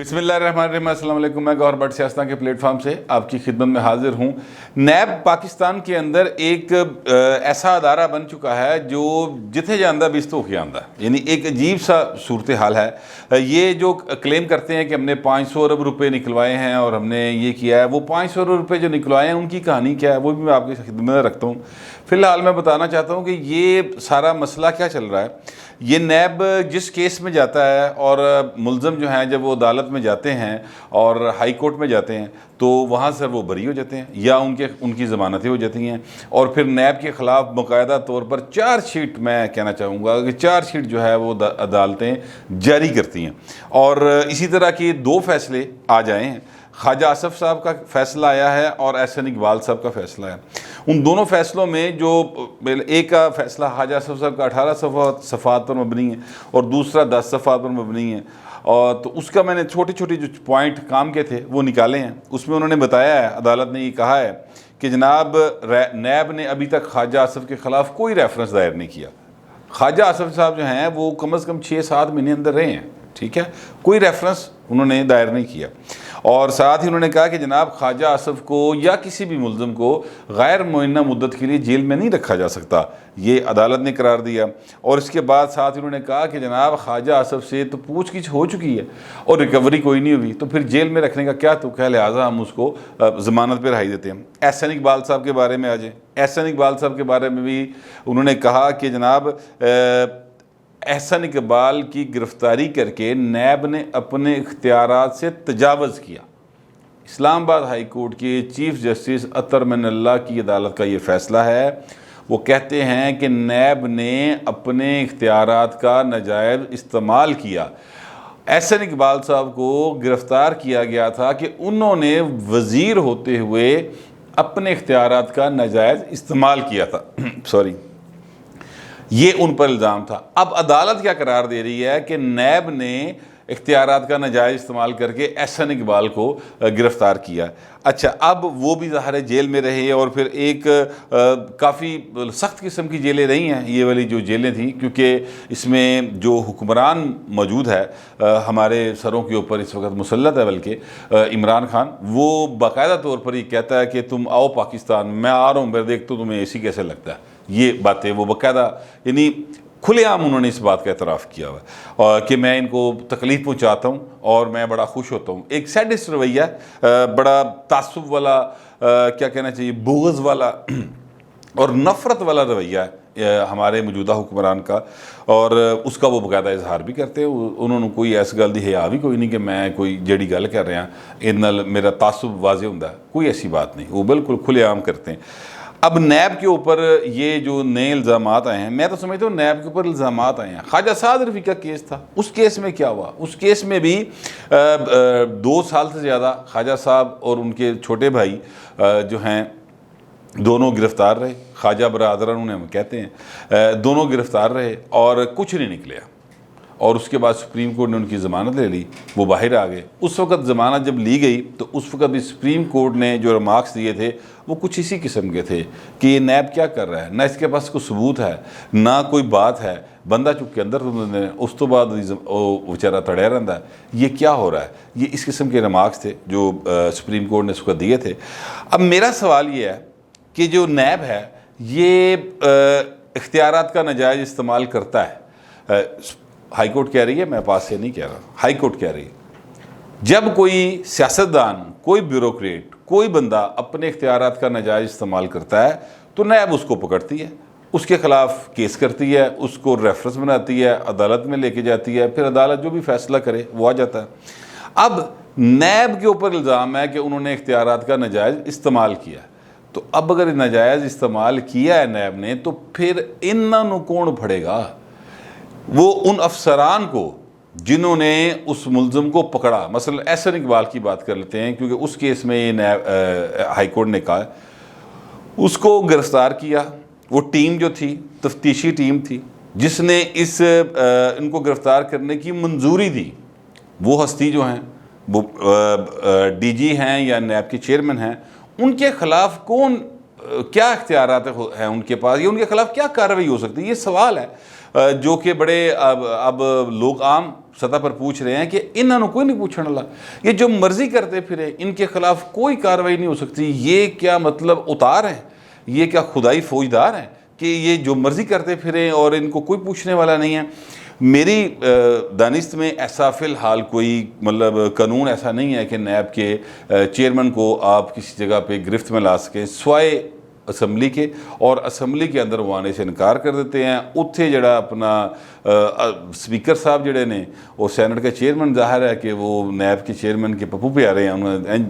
बिस्मिल्लाहिर्रहमानिर्रहीम, अस्सलाम वालेकुम। मैं गौहर भट्ट सियासत के प्लेटफॉर्म से आपकी खिदमत में हाजिर हूँ। नैब पाकिस्तान के अंदर एक ऐसा अदारा बन चुका है जो जिथे जांदा बिस तो के आंदा, यानी एक अजीब सा सूरत हाल है। ये जो क्लेम करते हैं कि हमने 500 अरब रुपये निकलवाए हैं और हमने ये किया है, वो 500 अरब रुपये जो निकलवाए हैं उनकी कहानी क्या है वो भी मैं आपकी खिदमत में रखता हूँ। फ़िलहाल मैं बताना चाहता हूँ कि ये सारा मसला क्या चल रहा है। ये नैब जिस केस में जाता है और मुलज़म जो हैं जब वो अदालत में जाते हैं और हाई कोर्ट में जाते हैं तो वहाँ से वो बरी हो जाते हैं या उनकी ज़मानतें हो जाती हैं और फिर नैब के ख़िलाफ़ बाकायदा तौर पर चार्जशीट, मैं कहना चाहूँगा कि चार्जशीट जो है वो अदालतें जारी करती हैं। और इसी तरह के दो फैसले आ जाए हैं। ख्वाजा आसफ़ साहब का फ़ैसला आया है और एहसन इकबाल साहब का फ़ैसला है। उन दोनों फ़ैसलों में जो एक का फ़ैसला ख्वाजा आसफ़ साहब का 18 सफ़ात पर मबनी है और दूसरा 10 सफ़ात पर मबनी है, और तो उसका मैंने छोटे छोटे जो पॉइंट काम के थे वो निकाले हैं। उसमें उन्होंने बताया है, अदालत ने ये कहा है कि जनाब नैब ने अभी तक ख्वाजा आसफ़ के ख़िलाफ़ कोई रेफरेंस दायर नहीं किया। ख्वाजा आसफ़ साहब जो हैं वो कम से कम 6-7 महीने अंदर रहे हैं, ठीक है, कोई रेफरेंस उन्होंने दायर नहीं किया। और साथ ही उन्होंने कहा कि जनाब ख्वाजा आसफ़ को या किसी भी मुलज़म को गैर मुअय्यना मुद्दत के लिए जेल में नहीं रखा जा सकता, ये अदालत ने करार दिया। और इसके बाद साथ ही उन्होंने कहा कि जनाब ख्वाजा आसफ़ से तो पूछगिछ हो चुकी है और रिकवरी कोई नहीं हुई, तो फिर जेल में रखने का क्या तुक है, लिहाजा हम उसको ज़मानत पर रिहाई देते हैं। एहसन इकबाल साहब के बारे में आ जाए। एहसन इकबाल साहब के बारे में भी उन्होंने कहा कि जनाब एहसन इकबाल की गिरफ़्तारी करके नैब ने अपने इख्तियारात से तजावज़ किया। इस्लामाबाद हाई कोर्ट के चीफ जस्टिस अतर मनल्ला की अदालत का ये फ़ैसला है। वो कहते हैं कि नैब ने अपने इख्तियारात का नाजायज़ इस्तेमाल किया। एहसन इकबाल साहब को गिरफ़्तार किया गया था कि उन्होंने वज़ीर होते हुए अपने इख्तियारात का नाजायज़ इस्तेमाल किया था सॉरी, ये उन पर इल्ज़ाम था। अब अदालत क्या करार दे रही है कि नैब ने इख्तियारात का नाजायज़ इस्तेमाल करके एहसन इकबाल को गिरफ़्तार किया। अच्छा, अब वो भी ज़ाहिर है जेल में रहे और फिर एक काफ़ी सख्त किस्म की जेलें रही हैं ये वाली जो जेलें थी, क्योंकि इसमें जो हुक्मरान मौजूद है हमारे सरों के ऊपर इस वक्त मुसल्लत है, बल्कि इमरान खान, वो बाकायदा तौर पर ये कहता है कि तुम आओ पाकिस्तान, मैं आ रहा हूँ, मैं देखता हूँ तुम्हें ऐसी कैसे लगता है। ये बातें वो बाकायदा यानी खुलेआम उन्होंने इस बात का एतराफ़ किया हुआ है और कि मैं इनको तकलीफ़ पहुँचाता हूँ और मैं बड़ा खुश होता हूँ। एक सैडिस्ट रवैया, बड़ा तासुब वाला, क्या कहना चाहिए, बुग़्ज़ वाला और नफ़रत वाला रवैया है हमारे मौजूदा हुक्मरान का, और उसका वो बाकायदा इजहार भी करते हैं। उन्होंने कोई ऐसी गल दी हया भी कोई नहीं कि मैं कोई जेड़ी गल कर रहा इन नाल मेरा तासुब वाज़े हुंदा, कोई ऐसी बात नहीं, वो बिल्कुल खुलेआम करते हैं। अब नैब के ऊपर ये जो नए इल्ज़ामात आए हैं, मैं तो समझता हूँ नैब के ऊपर इल्ज़ामात आए हैं। ख्वाजा साद रफ़ी का केस था, उस केस में क्या हुआ? उस केस में भी 2 साल से ज़्यादा ख्वाजा साहब और उनके छोटे भाई जो हैं दोनों गिरफ़्तार रहे। ख्वाजा बरादरान उन्हें हम कहते हैं, दोनों गिरफ़्तार रहे और कुछ नहीं निकला। और उसके बाद सुप्रीम कोर्ट ने उनकी ज़मानत ले ली, वो बाहर आ गए। उस वक़्त ज़मानत जब ली गई तो उस वक़्त भी सुप्रीम कोर्ट ने जो रिमार्क्स दिए थे वो कुछ इसी किस्म के थे कि ये नैब क्या कर रहा है, ना इसके पास कोई सबूत है, ना कोई बात है, बंदा चुप के अंदर उस तो बाद बेचारा तड़िया रहता है, ये क्या हो रहा है। ये इस किस्म के रिमार्क्स थे जो सुप्रीम कोर्ट ने उसको दिए थे। अब मेरा सवाल ये है कि जो नैब है ये इख्तियारात का नाजायज़ इस्तेमाल करता है। हाई कोर्ट कह रही है, मैं पास से नहीं कह रहा, हाई कोर्ट कह रही है, जब कोई सियासतदान, कोई ब्यूरोक्रेट, कोई बंदा अपने इख्तियारात का नाजायज़ इस्तेमाल करता है तो नैब उसको पकड़ती है, उसके ख़िलाफ़ केस करती है, उसको रेफरेंस बनाती है, अदालत में लेके जाती है, फिर अदालत जो भी फ़ैसला करे वो आ जाता है। अब नैब के ऊपर इल्ज़ाम है कि उन्होंने इख्तियारात का नाजायज़ इस्तेमाल किया, तो अब अगर नाजायज़ इस्तेमाल किया है नैब ने तो फिर इन्हों कौन फड़ेगा? वो उन अफसरान को जिन्होंने उस मुलज़म को पकड़ा। मसलन एहसन इकबाल की बात कर लेते हैं, क्योंकि उस केस में ये हाई कोर्ट ने कहा उसको गिरफ़्तार किया। वो टीम जो थी, तफ्तीशी टीम थी जिसने इनको गिरफ़्तार करने की मंजूरी दी, वो हस्ती जो हैं वो डीजी हैं या नैब के चेयरमैन हैं, उनके ख़िलाफ़ कौन क्या इख्तियारात हैं उनके पास, या उनके ख़िलाफ़ क्या कार्रवाई हो सकती है, ये सवाल है जो कि बड़े अब लोग आम सतह पर पूछ रहे हैं कि इन्होंने कोई नहीं पूछने वाला, ये जो मर्जी करते फिरे, इनके खिलाफ कोई कार्रवाई नहीं हो सकती। ये क्या मतलब उतार है, ये क्या खुदाई फौजदार हैं कि ये जो मर्जी करते फिरें और इनको कोई पूछने वाला नहीं है। मेरी दानिश्त में ऐसा फ़िलहाल कोई मतलब कानून ऐसा नहीं है कि नैब के चेयरमैन को आप किसी जगह पे गिरफ्त में ला सकें स्वाए असम्बली के, और असम्बली के अंदर वो आने से इनकार कर देते हैं। उत्थे जड़ा अपना स्पीकर साहब जड़े ने और सैनट के चेयरमैन, जाहिर है कि वो नैब के चेयरमैन के पप्पू प्यारे हैं, उन्होंने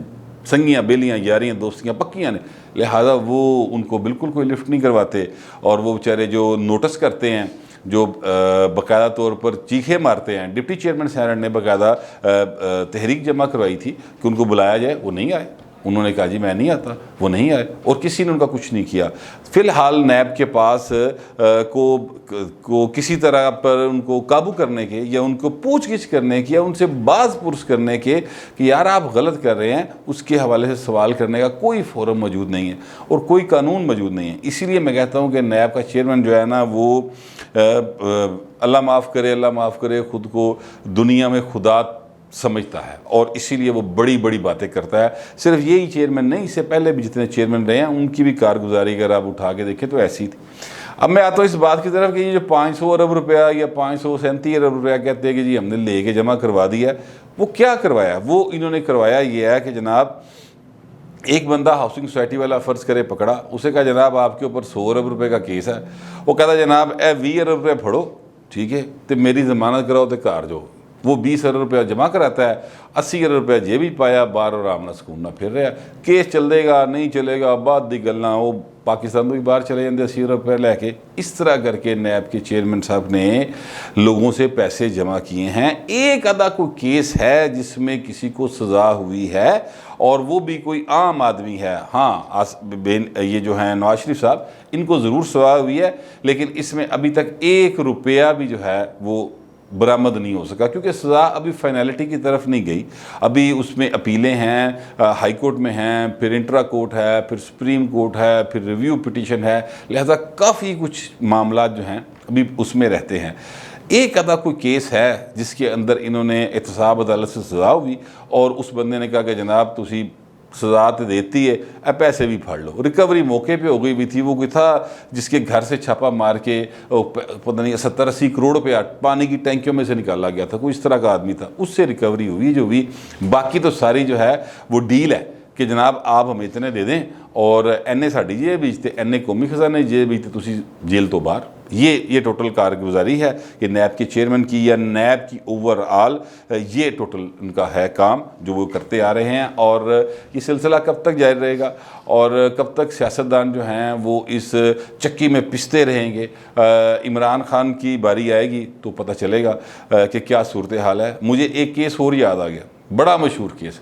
संगियाँ बेलियाँ यारियाँ दोस्तियाँ पक्कियाँ ने, लिहाजा वो उनको बिल्कुल कोई लिफ्ट नहीं करवाते। और वो बेचारे जो नोटिस करते हैं, जो बाकायदा तौर पर चीखे मारते हैं, डिप्टी चेयरमैन सैनट ने बाकायदा तहरीक जमा करवाई थी कि उनको बुलाया जाए, वो नहीं आए। उन्होंने कहा जी मैं नहीं आता, वो नहीं आए और किसी ने उनका कुछ नहीं किया। फ़िलहाल नैब के पास को किसी तरह पर उनको काबू करने के या उनको पूछगिछ करने की या उनसे बाज पुरस करने के कि यार आप गलत कर रहे हैं, उसके हवाले से सवाल करने का कोई फोरम मौजूद नहीं है और कोई कानून मौजूद नहीं है। इसीलिए मैं कहता हूँ कि नैब का चेयरमैन जो है ना, वो अल्लाह माफ़ करे ख़ुद को दुनिया में खुदा समझता है और इसीलिए वो बड़ी बड़ी बातें करता है। सिर्फ यही चेयरमैन नहीं, इससे पहले भी जितने चेयरमैन रहे हैं उनकी भी कारगुजारी अगर आप उठा के देखें तो ऐसी थी। अब मैं आता हूँ इस बात की तरफ कि ये जो 500 अरब रुपया या 537 अरब रुपया कहते हैं कि जी हमने लेके जमा करवा दिया, वो क्या करवाया? वो इन्होंने करवाया ये है कि जनाब एक बंदा हाउसिंग सोसाइटी वाला फ़र्ज़ करे पकड़ा, उसे कहा जनाब आपके ऊपर 100 अरब रुपये का केस है। वो कहता जनाब 20 अरब रुपये फड़ो, ठीक है, तो मेरी ज़मानत कराओ तो कार जो वो 20 अरब रुपया जमा कराता है, 80 अरब रुपया जे भी पाया, बाहर आराम ना सकून ना फिर रहा। केस चलेगा नहीं चलेगा बाद दी गल्लां, वो पाकिस्तान तो भी बाहर चले जाते 80 अरब रुपया लैके। इस तरह करके नैब के चेयरमैन साहब ने लोगों से पैसे जमा किए हैं। एक आधा कोई केस है जिसमें किसी को सज़ा हुई है और वो भी कोई आम आदमी है। हाँ, ये जो हैं नवाज शरीफ साहब, इनको ज़रूर सज़ा हुई है, लेकिन इसमें अभी तक 1 रुपया भी जो है वो बरामद नहीं हो सका, क्योंकि सज़ा अभी फाइनलिटी की तरफ नहीं गई। अभी उसमें अपीलें हैं, हाई कोर्ट में हैं, फिर इंट्रा कोर्ट है, फिर सुप्रीम कोर्ट है, फिर रिव्यू पिटीशन है, लिहाजा काफ़ी कुछ मामला जो हैं अभी उसमें रहते हैं। एक आधा कोई केस है जिसके अंदर इन्होंने एहतसाब अदालत से सज़ा हुई और उस बंदे ने कहा कि जनाब तुसी सज़ा तो देती है, अब पैसे भी फाड़ लो। रिकवरी मौके पे हो गई भी थी। वो कोई था जिसके घर से छापा मार के पता नहीं 70-80 करोड़ रुपया पानी की टैंकियों में से निकाला गया था, कोई इस तरह का आदमी था, उससे रिकवरी हुई जो भी। बाकी तो सारी जो है वो डील है कि जनाब आप हमें इतने दे दें और एने साड़ी जेब बेचते, एने कौमी खजाने जेब बेचते, तुसी जेल तो बाहर। ये टोटल कारगुजारी है कि नैब के चेयरमैन की या नैब की ओवरऑल ये टोटल उनका है काम जो वो करते आ रहे हैं। और ये सिलसिला कब तक जारी रहेगा और कब तक सियासतदान जो हैं वो इस चक्की में पिसते रहेंगे? इमरान खान की बारी आएगी तो पता चलेगा कि क्या सूरत हाल है। मुझे एक केस और याद आ गया, बड़ा मशहूर केस,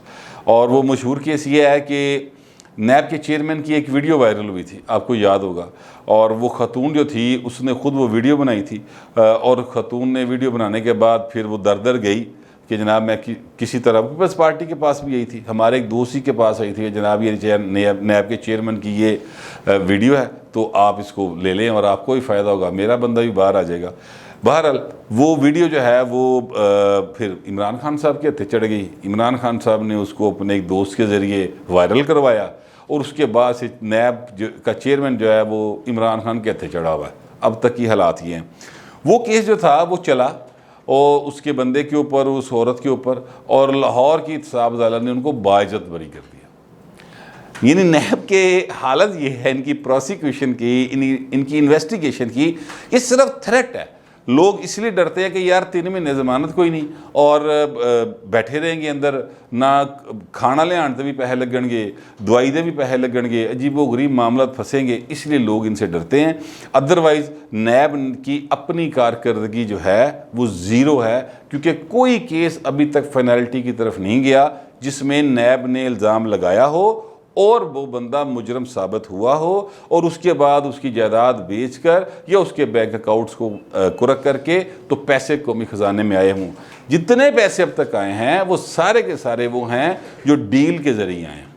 और वो मशहूर केस ये है कि नैब के चेयरमैन की एक वीडियो वायरल हुई थी, आपको याद होगा। और वो खतून जो थी उसने ख़ुद वो वीडियो बनाई थी और ख़तून ने वीडियो बनाने के बाद फिर वो दर गई कि जनाब मैं किसी तरह, पीपल्स पार्टी के पास भी यही थी, हमारे एक दोस्त ही के पास आई थी कि जनाब ये नैब के चेयरमैन की ये वीडियो है तो आप इसको ले लें और आपको ही फ़ायदा होगा, मेरा बंदा भी बाहर आ जाएगा। बहरहाल वो वीडियो जो है वो फिर इमरान खान साहब के हत्थे चढ़ गई। इमरान खान साहब ने उसको अपने एक दोस्त के ज़रिए वायरल करवाया और उसके बाद से नैब का चेयरमैन जो है वो इमरान खान के हत्थे चढ़ा हुआ है। अब तक की हालात ये हैं। वो केस जो था वो चला और उसके बंदे के ऊपर, उस औरत के ऊपर, और लाहौर की एहतसाब अदालत ने उनको बाइज्जत बरी कर दिया। यानी नैब के हालत ये है, इनकी प्रोसिक्यूशन की, इनकी इन्वेस्टिगेशन की, ये सिर्फ थ्रेट है। लोग इसलिए डरते हैं कि यार 3 महीने ज़मानत कोई नहीं और बैठे रहेंगे अंदर, ना खाना ले आने भी पैसे लगणगे, दवाई दे भी पैसे लगणगे, अजीबो गरीब मामला फंसेंगे, इसलिए लोग इनसे डरते हैं। अदरवाइज़ नैब की अपनी कारकर्दगी जो है वो ज़ीरो है, क्योंकि कोई केस अभी तक फाइनलिटी की तरफ नहीं गया जिसमें नैब ने इल्ज़ाम लगाया हो और वो बंदा मुजरम साबित हुआ हो और उसके बाद उसकी जायदाद बेचकर या उसके बैंक अकाउंट्स को कुरक करके तो पैसे कौमी ख़जाने में आए हों। जितने पैसे अब तक आए हैं वो सारे के सारे वो हैं जो डील के ज़रिए आए हैं,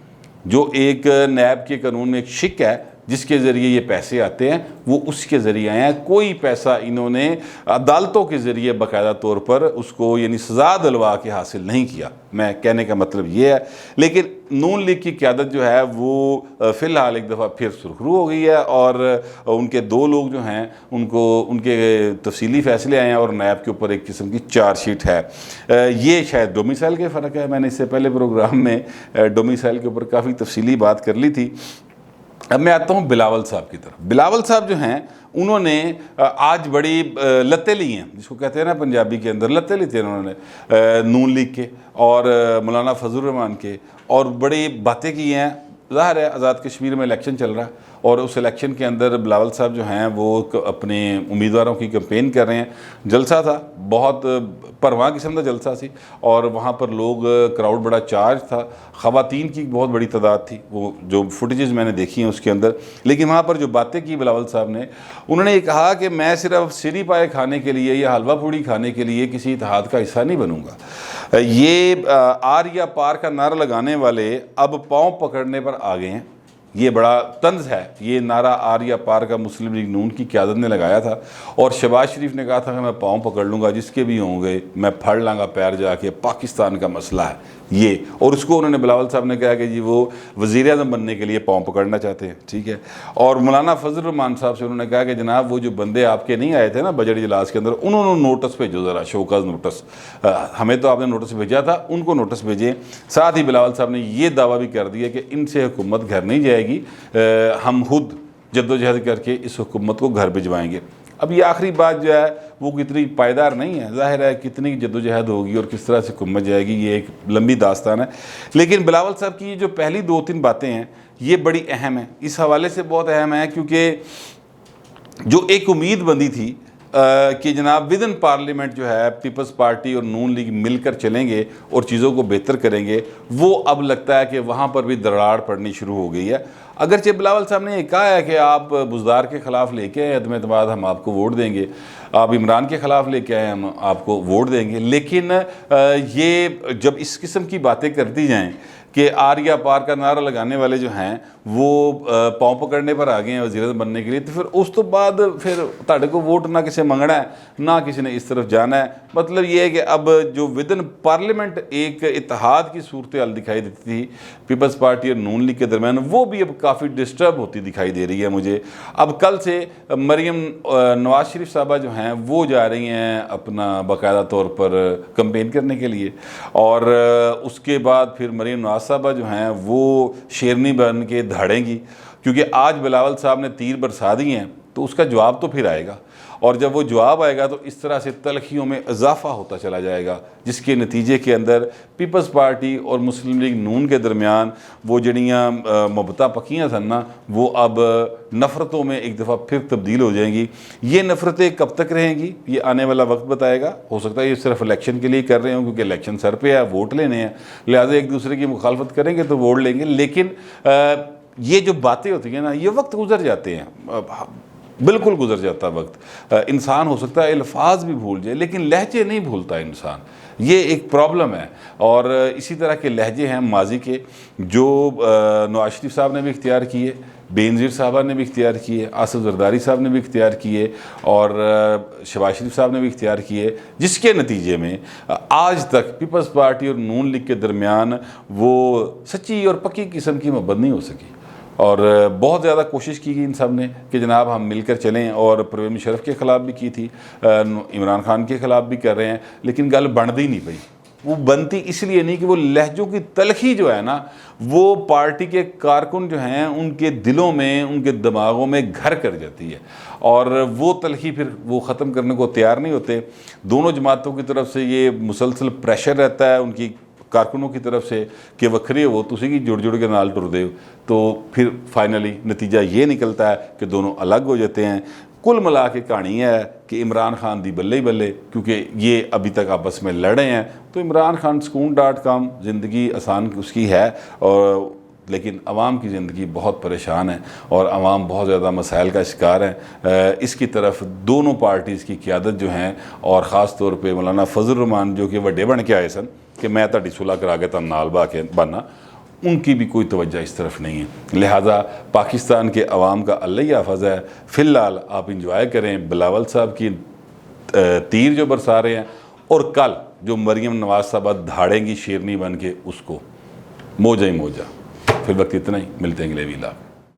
जो एक नैब के कानून में एक शिक है जिसके ज़रिए ये पैसे आते हैं वो उसके ज़रिए आए हैं। कोई पैसा इन्होंने अदालतों के ज़रिए बाकायदा तौर पर उसको यानी सज़ा दिलवा के हासिल नहीं किया। मैं कहने का मतलब ये है। लेकिन नून लीग की क़यादत जो है वो फ़िलहाल एक दफ़ा फिर सुरखरू हो गई है और उनके 2 लोग जो हैं उनको उनके तफसीली फ़ैसले आए हैं और नैब के ऊपर एक किस्म की चार्जशीट है। ये शायद डोमिसाइल के फ़र्क है। मैंने इससे पहले प्रोग्राम में डोमिसाइल के ऊपर काफ़ी तफसीली बात कर ली थी। अब मैं आता हूँ बिलावल साहब की तरफ। बिलावल साहब जो हैं उन्होंने आज बड़ी लत्ते ली हैं, जिसको कहते हैं ना पंजाबी के अंदर, लत्ते ली थी उन्होंने नून लीग के और मौलाना फजल रहमान के, और बड़ी बातें की हैं। ज़ाहिर है आज़ाद कश्मीर में इलेक्शन चल रहा है और उस इलेक्शन के अंदर बिलावल साहब जो हैं वो अपने उम्मीदवारों की कैंपेन कर रहे हैं। जलसा था, बहुत परवाह किस्म का जलसा सी, और वहाँ पर लोग क्राउड बड़ा चार्ज था। ख़वातीन की बहुत बड़ी तादाद थी, वो जो फुटेजेस मैंने देखी हैं उसके अंदर। लेकिन वहाँ पर जो बातें की बिलावल साहब ने, उन्होंने ये कहा कि मैं सिर्फ सिरी पाए खाने के लिए या हलवा पूड़ी खाने के लिए किसी इत्तेहाद का हिस्सा नहीं बनूँगा। ये आर या पार का नारा लगाने वाले अब पाँव पकड़ने पर आ गए हैं। ये बड़ा तंज है। ये नारा आर या पार का मुस्लिम लीग नून की क़यादत ने लगाया था और शहबाज शरीफ ने कहा था कि मैं पाँव पकड़ लूँगा, जिसके भी होंगे मैं फाड़ लाँगा पैर जाके, पाकिस्तान का मसला है ये। और उसको उन्होंने बिलावल साहब ने कहा कि जी वो वज़ीर-ए-आज़म बनने के लिए पाँव पकड़ना चाहते हैं, ठीक है। और मौलाना फजल रहमान साहब से उन्होंने कहा कि जनाब वो जो बंदे आपके नहीं आए थे ना बजट इजलास के अंदर, उन्होंने नोटिस भेजो, ज़रा शोकाज नोटिस, हमें तो आपने नोटिस भेजा था, उनको नोटिस भेजें। साथ ही बिलावल साहब ने ये दावा भी कर दिया कि इनसे हुकूमत घर नहीं जाएगी, हम खुद जद्दोजहद करके इस हुकूमत को घर भिजवाएंगे। अब ये आखिरी बात जो है वो कितनी पायदार नहीं है, ज़ाहिर है कितनी जद्दोजहद होगी और किस तरह से हुकूमत जाएगी, ये एक लंबी दास्तान है। लेकिन बिलावल साहब की जो पहली 2-3 बातें हैं ये बड़ी अहम है, इस हवाले से बहुत अहम है क्योंकि जो एक उम्मीद बंदी थी कि जनाब विद इन पार्लियामेंट जो है पीपल्स पार्टी और नून लीग मिलकर चलेंगे और चीज़ों को बेहतर करेंगे, वो अब लगता है कि वहाँ पर भी दरार पड़नी शुरू हो गई है। अगरचे बिलावल साहब ने ये कहा है कि आप बुज़दार के ख़िलाफ़ लेके आए अदम एतमाद, हम आपको वोट देंगे, आप इमरान के ख़िलाफ़ लेके आए, हम आपको वोट देंगे। लेकिन ये जब इस किस्म की बातें कर दी जाएँ कि आर या पार का नारा लगाने वाले जो हैं वो पाँव पकड़ने पर आ गए हैं वज़ीर-ए-आज़म बनने के लिए, तो फिर उस तो बाद फिर ताड़े को वोट ना किसी मंगना है ना किसी ने इस तरफ जाना है। मतलब ये है कि अब जो विद इन पार्लियामेंट एक इत्तेहाद की सूरत हाल दिखाई देती थी पीपल्स पार्टी और नून लीग के दरमियान, वो भी अब काफ़ी डिस्टर्ब होती दिखाई दे रही है मुझे। अब कल से मरीम नवाज शरीफ साहबा जो हैं वो जा रही हैं अपना बाकायदा तौर पर कैंपेन करने के लिए, और उसके बाद फिर मरीम नवाज साहबा जो हैं वो शेरनी बन के धाड़ेंगी, क्योंकि आज बिलावल साहब ने तीर बरसा दिए हैं तो उसका जवाब तो फिर आएगा, और जब वो जवाब आएगा तो इस तरह से तलखियों में इजाफा होता चला जाएगा, जिसके नतीजे के अंदर पीपल्स पार्टी और मुस्लिम लीग नून के दरमियान वो जड़ियाँ मोहब्बतां पकियाँ सन ना, वो अब नफ़रतों में एक दफ़ा फिर तब्दील हो जाएंगी। ये नफ़रतें कब तक रहेंगी ये आने वाला वक्त बताएगा। हो सकता है ये सिर्फ इलेक्शन के लिए कर रहे हों क्योंकि इलेक्शन सर पे है, वोट लेने हैं, लिहाजा एक दूसरे की मुखालफत करेंगे तो वोट लेंगे। लेकिन ये जो बातें होती हैं ना, ये वक्त गुजर जाते हैं, बिल्कुल गुजर जाता वक्त। इंसान हो सकता है अल्फाज भी भूल जाए लेकिन लहजे नहीं भूलता इंसान, ये एक प्रॉब्लम है। और इसी तरह के लहजे हैं माजी के जो नवाज शरीफ साहब ने भी इख्तियार किए, बेनज़ीर साहबा ने भी इख्तियार किए, आसिफ ज़रदारी साहब ने भी इख्तियार किए और शहबाज शरीफ साहब ने भी इख्तियार किए, जिसके नतीजे में आज तक पीपल्स पार्टी और नून लीग के दरमियान वो सच्ची और पक्की किस्म की मोहब्बत नहीं हो सकी। और बहुत ज़्यादा कोशिश की गई इन सब ने कि जनाब हम मिलकर चलें, और परवेज़ मुशर्रफ के ख़िलाफ़ भी की थी, इमरान खान के ख़िलाफ़ भी कर रहे हैं, लेकिन गल बनती नहीं पई। वो बनती इसलिए नहीं कि वो लहजों की तलखी जो है ना, वो पार्टी के कारकुन जो हैं उनके दिलों में, उनके दिमागों में घर कर जाती है, और वो तलखी फिर वो ख़त्म करने को तैयार नहीं होते। दोनों जमातों की तरफ से ये मुसलसल प्रेशर रहता है उनकी कारकुनों की तरफ से कि वक्री हो तुसी की जुड़ जुड़ के नाल टुर दे, तो फिर फाइनली नतीजा ये निकलता है कि दोनों अलग हो जाते हैं। कुल मिला के कहानी है कि इमरान खान दी बल्ले ही बल्ले, क्योंकि ये अभी तक आपस में लड़े हैं। तो इमरान खान सुकून.com ज़िंदगी आसान उसकी है, और लेकिन आवाम की ज़िंदगी बहुत परेशान है और आवाम बहुत ज़्यादा मसाइल का शिकार है। इसकी तरफ दोनों पार्टीज़ की क़यादत जो हैं, और ख़ास तौर पे मौलाना फजल रहमान जो कि वड्डे बन के आए सन कि मैं तुहाडी सुलह करा के तुहानू नाल बा के बनना, उनकी भी कोई तवज्जो इस तरफ नहीं है। लिहाजा पाकिस्तान के अवाम का अल्लाह ही हाफ़िज़ है। फ़िलहाल आप इंजॉय करें बिलावल साहब की तीर जो बरसा रहे हैं, और कल जो मरीम नवाज साहबा धाड़ेंगी शेरनी बन के, उसको मौजा ही मौजा। फिर वक्त इतना ही, मिलते हैं अगले वीला।